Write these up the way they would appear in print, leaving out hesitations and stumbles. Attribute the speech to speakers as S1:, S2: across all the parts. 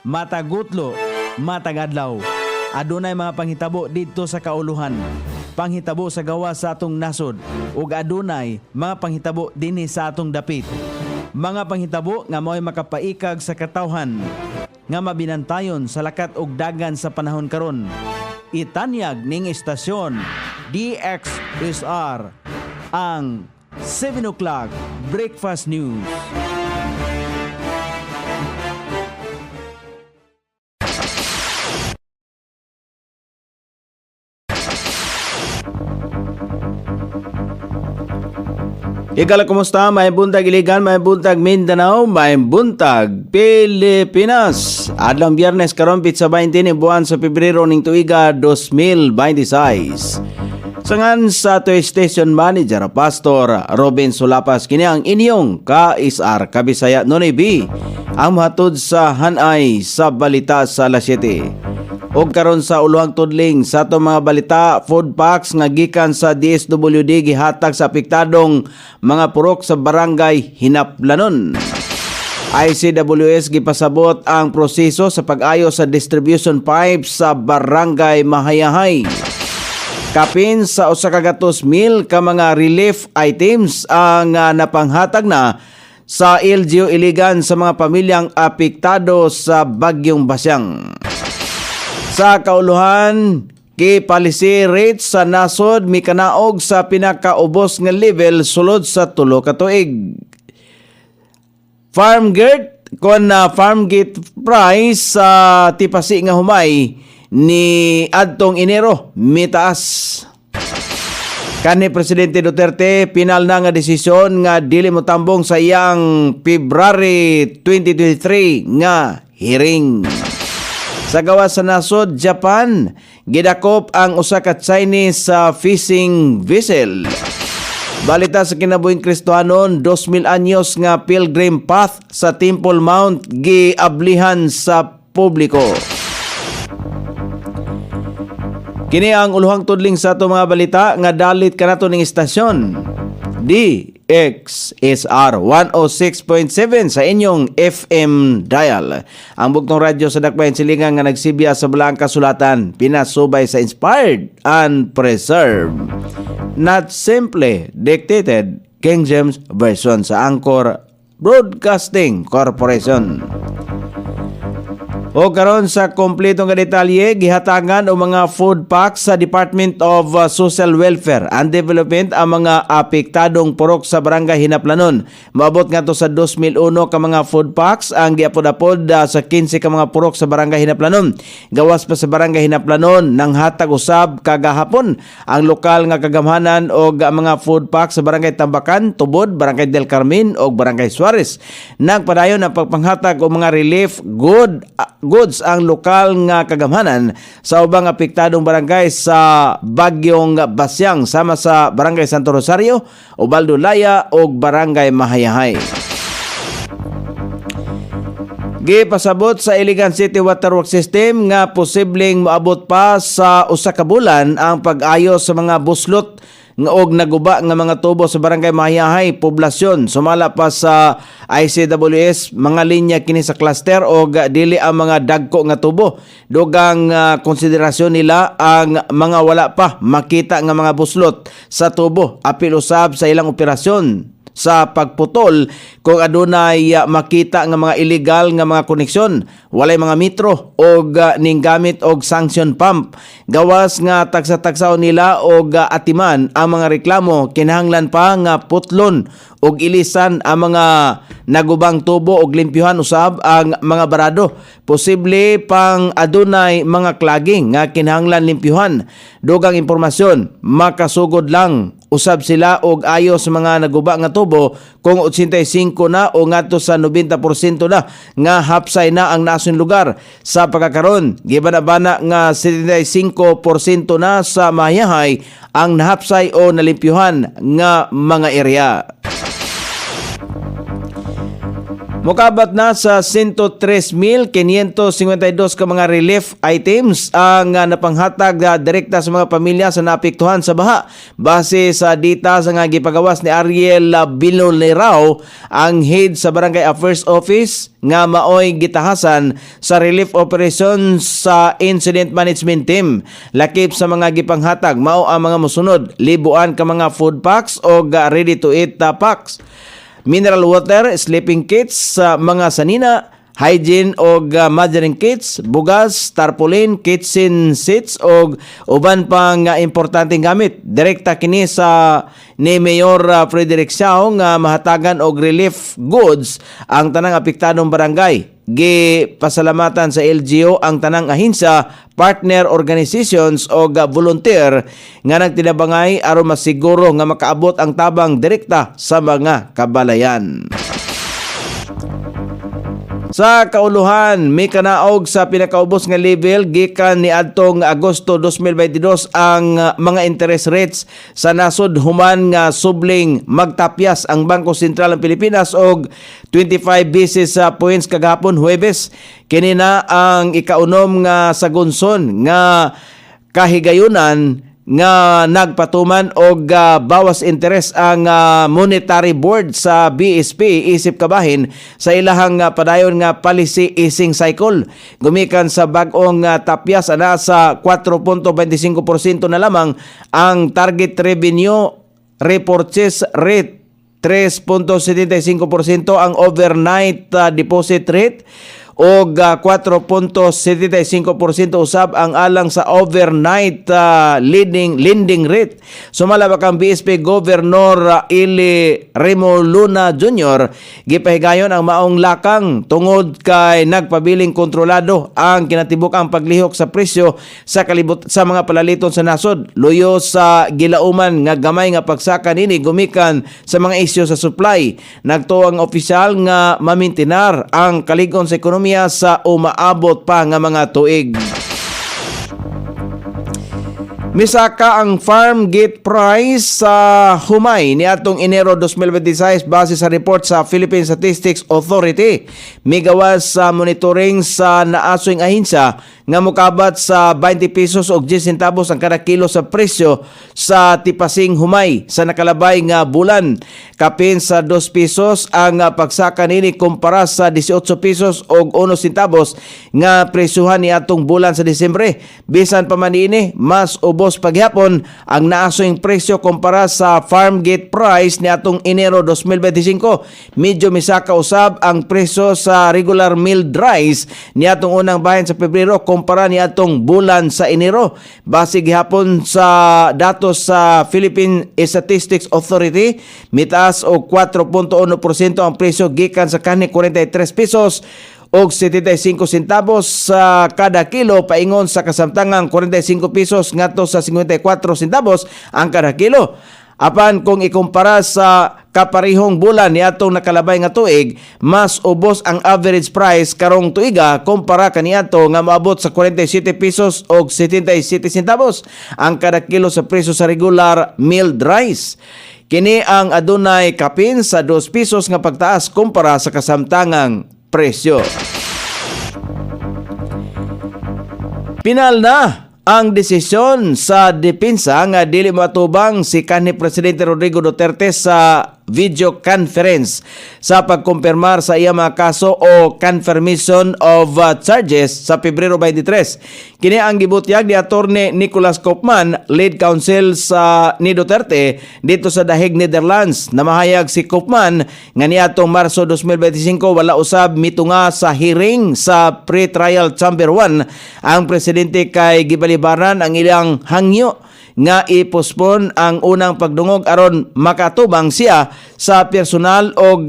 S1: matagutlo, matagadlaw. Adunay mga panghitabo dito sa kauluhan. Panghitabo sa gawa sa atong nasod ug adunay mga panghitabo dinhi sa atong dapit. Mga panghitabo nga mao'y makapaikag sa katawhan nga mabinantayon sa lakat ug dagan sa panahon karon. Itanyag ning istasyon DXSR ang 7 o'clock Breakfast News. Ikala, kumusta? May buntag Iligan, may buntag Mindanao, may buntag Pilipinas. Adlang Biyernes karon pitsa 20 ni buwan sa Pebrero ning tuiga 2026. Sangan sa to station manager Pastor Robin Sulapas kini ang inyong ka-isar Kabisaya Nonoy B. Ang mahatod sa hanay sa balita sa alas 7. Og karon sa uluhang tudling sa ato mga balita, food packs nga gikan sa DSWD gihatag sa apektadong mga purok sa barangay Hinaplanon. ICWS gipasabot ang proseso sa pag-ayo sa distribution pipe sa barangay Mahayahay. Kapin sa 100,000 ka mga relief items ang napanghatag na sa LGU Iligan sa mga pamilyang apektado sa Bagyong Basyang. Sa kauluhan, policy rate sa nasod mikanaog sa pinakaubos nga level sulod sa 3 ka tuig. Farmgate kon farm gate price sa tipasi nga humay ni adtong Enero mitaas. Kani Presidente Duterte pinal na nga desisyon nga dili mo tambong sa iyang February 2023 nga hearing. Sa gawa sa nasod, Japan, gidakop ang usa ka Chinese fishing vessel. Balita sa kinabuhing Kristohanon, 2,000 anyos nga pilgrim path sa Temple Mount giablihan sa publiko. Kini ang uluhang tudling sa ato mga balita nga dalit kanato ning istasyon. DXSR 106.7 sa inyong FM dial. Ang bugtong radyo sa Dakbayan Silingan nga nagsibya sa balaang kasulatan, pinasubay sa inspired and preserved. Not simply dictated, King James Version sa Anchor Broadcasting Corporation. O karon sa kompletong detalye, gihatagan o mga food packs sa Department of Social Welfare and Development ang mga apektadong purok sa barangay Hinaplanon. Maabot nga to sa 2,001 ka mga food packs ang giapod-apod sa 15 ka mga purok sa barangay Hinaplanon. Gawas pa sa barangay Hinaplanon nang hatag usab kagahapon ang lokal nga kagamhanan og mga food packs sa barangay Tambakan, Tubod, barangay Del Carmen og barangay Suarez. Nagpadayon ang pagpanghatag og mga relief goods ang lokal nga kagamhanan sa ubang apektadong barangay sa Bagyong Basyang sama sa barangay Santo Rosario, Ubaldo Laya ug barangay Mahayahay. Gipasabot sa Iligan City Water Works System nga posibleng moabot pa sa usa ka bulan ang pag-ayos sa mga buslot og naguba nga mga tubo sa barangay Mahayahay, poblasyon. Sumala pa sa ICWS, mga linya kini sa cluster og dili ang mga dagko nga tubo. Dugang konsiderasyon nila ang mga wala pa makita nga mga buslot sa tubo. Apil usab sa ilang operasyon sa pagputol kung adunay makita nga mga illegal nga mga koneksyon, walay mga metro og ning gamit og sanction pump. Gawas nga tagsa-tagsaon nila og atiman ang mga reklamo, kinahanglan pa nga putlon og ilisan ang mga nagubang tubo og limpyuhan usab ang mga barado. Posible pang adunay mga clogging nga kinahanglan limpyuhan. Dugang impormasyon, makasugod lang usab sila og ayo sa mga naguba nga tubo kung 85 na o ngadto sa 90% na nga hapsay na ang nason lugar. Sa pagkakaron, gibana-bana nga 75% na sa Mahayahay ang nahapsay o nalimpyuhan nga mga area. Mukabat na sa 103,552 ka mga relief items ang napanghatag direkta sa mga pamilya sa naapektuhan sa baha. Base sa data sa nga gipagawas ni Ariel Biloleraw, ang head sa Barangay Affairs Office nga maoy gitahasan sa relief operations sa Incident Management Team. Lakip sa mga gipanghatag mao ang mga mosunod: libuan ka mga food packs o ready to eat packs, mineral water, sleeping kits, mga sanina, hygiene o mothering kits, bugas, tarpaulin, kitchen seats o uban pang importanteng gamit. Direkta kini sa ni Mayor Frederick Siao nga mahatagan og relief goods ang tanang apektadong barangay. Pasalamatan sa LGU ang tanang ahensya, partner organizations o volunteer nga nagtinabangay aron masiguro nga makaabot ang tabang direkta sa mga kabalayan. Sa kauluhan, may kanaog sa pinakaubos nga level gikan ni adtong Agosto 2022 ang mga interest rates sa nasod human nga subling magtapyas ang Bangko Sentral ng Pilipinas og 25 basis points kagahapon Huwebes. Kini na ang ikaunom nga sagunson nga kahigayunan nga nagpatuman og bawas interes ang monetary board sa BSP isip kabahin sa ilahang padayon nga policy easing cycle. Gumikan sa bag-ong tapyas ana sa 4.25% na lamang ang target revenue repurchase rate, 3.75% ang overnight deposit rate o 4.75% usab ang alang sa overnight lending rate. Sumala pa kang BSP Governor Ili Remoluna Jr. gipahigayon ang maong lakang tungod kay nagpabiling kontrolado ang kinatibuk-ang paglihok sa presyo sa mga palaliton sa nasod. Luyo sa gilauman nga gamay nga pagsaka nini gumikan sa mga isyu sa supply. Nagtuo ang opisyal nga mamintinar ang kaligon sa ekonomiya sa umaabot pa nga mga tuig. Misaka ang farm gate price sa humay ni atong Enero 2026 base sa report sa Philippine Statistics Authority. Migawas sa monitoring sa naasoing ahensya nga mukabat sa 20 pesos og 10 centavos ang kada kilo sa presyo sa tipasing humay sa nakalabay nga bulan. Kapin sa 2 pesos ang pagsaka nini kumpara sa 18 pesos og 1 centavos nga presyuhan ni atong bulan sa Disyembre. Bisan pa man ini, mas ubos paghapon ang naasoing presyo kumpara sa farm gate price ni atong Enero 2025. Medyo misaka usab ang presyo sa regular milled rice ni atong unang bahin sa Pebrero kumpara ni atong bulan sa Enero. Base gihapon sa datos sa Philippine Statistics Authority, mitaas og 4.1% ang presyo gikan sa kani 43 pesos og 75 centavos sa kada kilo paingon sa kasamtangang 45 pesos ngadto sa 54 centavos ang kada kilo. Apan kung ikumpara sa kaparihong bulan ni atong nakalabay nga tuig, mas ubos ang average price karong tuiga kumpara kaniadto nga maabot sa 47 pesos og 77 centavos ang kada kilo sa presyo sa regular milled rice. Kini ang adunay kapin sa 2 pesos nga pagtaas kumpara sa kasamtangang presyo. Pinal na ang desisyon sa depensa nga dili matubang si kanhi Presidente Rodrigo Duterte sa video conference sa pagkumpirmar sa iya mga kaso o confirmation of charges sa Pebrero 23. Kini ang gibutyag ni Attorney Nicholas Koopman, lead counsel sa ni Duterte dito sa The Hague, Netherlands. Namahayag si Koopman nga niadtong Marso 2025 wala usab mitunga sa hearing sa pre-trial chamber 1 ang presidente kay gibalibaran ang ilang hangyo nga ipospon ang unang pagdungog aron makatubang siya sa personal o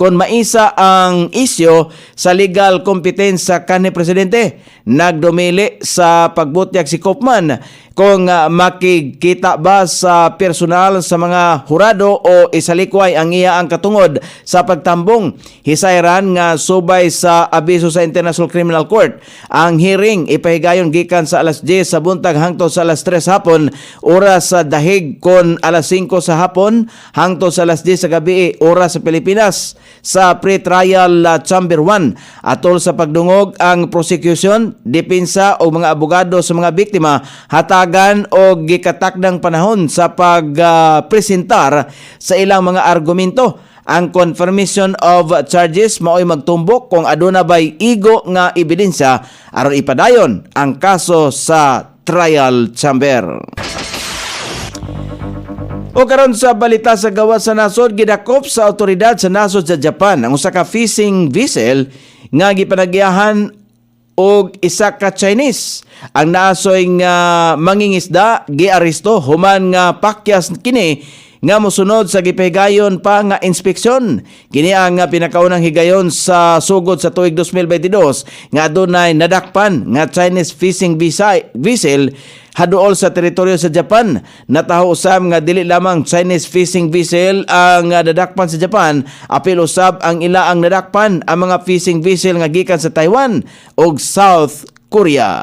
S1: maisa ang isyo sa legal competence sa kanhi presidente. Nagdumili sa pagbutyag si Koopman kung makikita ba sa personal sa mga hurado o isalikway ang iya ang katungod sa pagtambong. Hisayran nga subay sa abiso sa International Criminal Court. Ang hearing ipahigayon gikan sa alas 10 sa buntag hangtod sa alas 3 hapon oras sa dahig kon alas 5 sa hapon hangtod sa alas 10 sa gabi oras sa Pilipinas sa pre-trial chamber 1. Atol sa pagdungog ang prosecution, depensa o mga abogado sa mga biktima hatagan o gikatakdang panahon sa pagpresentar sa ilang mga argumento. Ang confirmation of charges mao'y magtumbok kung aduna ba'y igo nga ebidensya aron ipadayon ang kaso sa trial chamber. O karon sa balita sa gawas sa nasod, gidakop sa otoridad sa nasod sa Japan ang usa ka fishing vessel nga gipanagyahan og isa ka Chinese. Ang naasoy nga mangingisda giaresto human nga pakyas kini nga mosunod sa gipahigayon pa nga inspeksyon. Kini ang pinakaunang higayon sa sugod sa tuig 2022 nga adunay nadakpan nga Chinese fishing vessel haduol sa teritoryo sa Japan. Nataho usab nga dili lamang Chinese fishing vessel ang nadakpan sa Japan, apil usab ang ilaang nadakpan ang mga fishing vessel nga gikan sa Taiwan ug South Korea.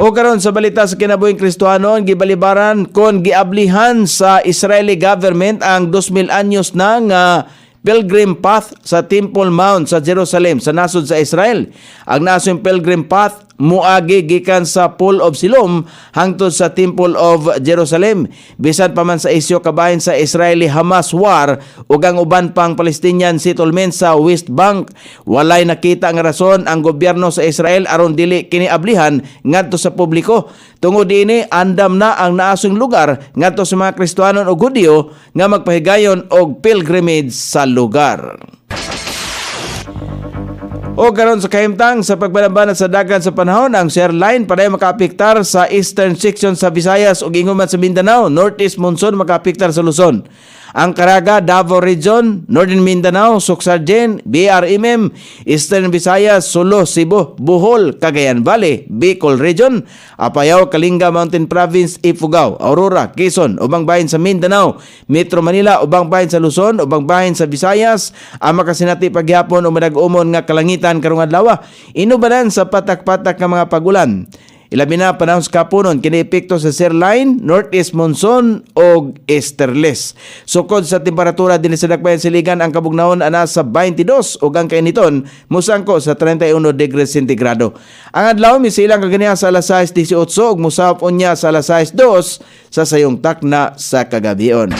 S1: O karon sa balita sa kinabuhing Kristohanon, gibalibaran kon giablihan sa Israeli government ang 2,000 anyos na nga pilgrim path sa Temple Mount sa Jerusalem sa nasod sa Israel. Ang nasod pilgrim path muagi gikan sa Pool of Siloam hangtod sa Temple of Jerusalem. Bisan pa man sa isyu kabahin sa Israeli-Hamas war ug ang uban pang Palestinian settlement sa West Bank, walay nakita nga rason ang gobyerno sa Israel aron dili kini ablihan ngadto sa publiko. Tungod dinhi andam na ang naasong lugar ngadto sa mga Kristohanon o Hudyo nga magpahigayon og pilgrimage sa lugar. O karon sa kahimtang sa pagbanabanat sa dagat sa panahon, ang Sierra Line paday makaapektar sa eastern section sa Visayas ug ingon man sa Mindanao. Northeast monsoon makaapektar sa Luzon. Ang Caraga, Davao Region, Northern Mindanao, Suksargen, BRMM, Eastern Visayas, Sulu, Cebu, Bohol, Cagayan Valley, Bicol Region, Apayao, Kalinga Mountain Province, Ifugao, Aurora, Quezon, ubang bahin sa Mindanao, Metro Manila, ubang bahin sa Luzon, ubang bahin sa Visayas, ang makasinati paghapon o madag-umon nga kalangitan karong adlaw. Inubanan sa patak-patak nga mga pagulan. Ilabi na panahon sa kapunon, kini epekto sa Sierra Line, Northeast Monsoon o Easterless. Sukod sa temperatura din sa dakbayan siligan, ang kabugnaon ana sa 22 ug ang kainiton musangko sa 31 degrees centigrado. Ang adlaw misilang kaganiya sa alas 6:18 ug musahop unya sa alas 6:02 sa sayong takna sa kagabion.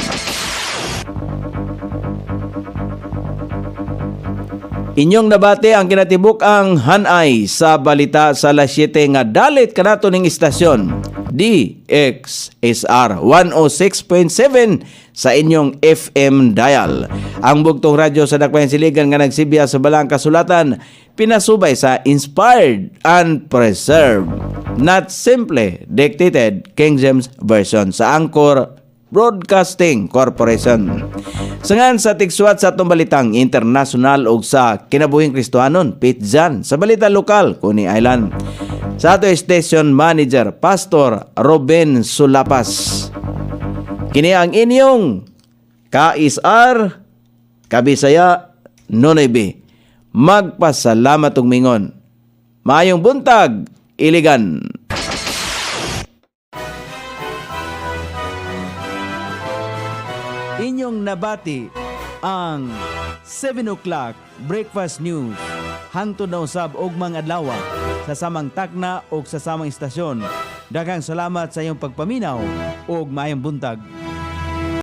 S1: Inyong nabati ang kinatibuk ang hanay sa balita sa alas 7 nga dalit kanato ning istasyon DXSR 106.7 sa inyong FM dial. Ang bugtong radyo sa dakbayan siligan nga nagsibya sa balang kasulatan pinasubay sa inspired and preserved, not simply dictated King James Version sa Anchor Broadcasting Corporation. Sangan sa tigsuat sa atong balitang international ug sa kinabuhing Kristohanon, Pitjan sa balita lokal Coney Island. Sa ato station manager Pastor Ruben Sulapas. Kini ang inyong KSR Kabisaya Nonebe. Magpasalamat ug mingon. Maayong buntag, Iligan. Inyong nabati ang 7 o'clock breakfast news hangtod na usab og mga adlaw sa samang takna o sa samang istasyon. Daghang salamat sa iyong pagpaminaw ug maayong buntag.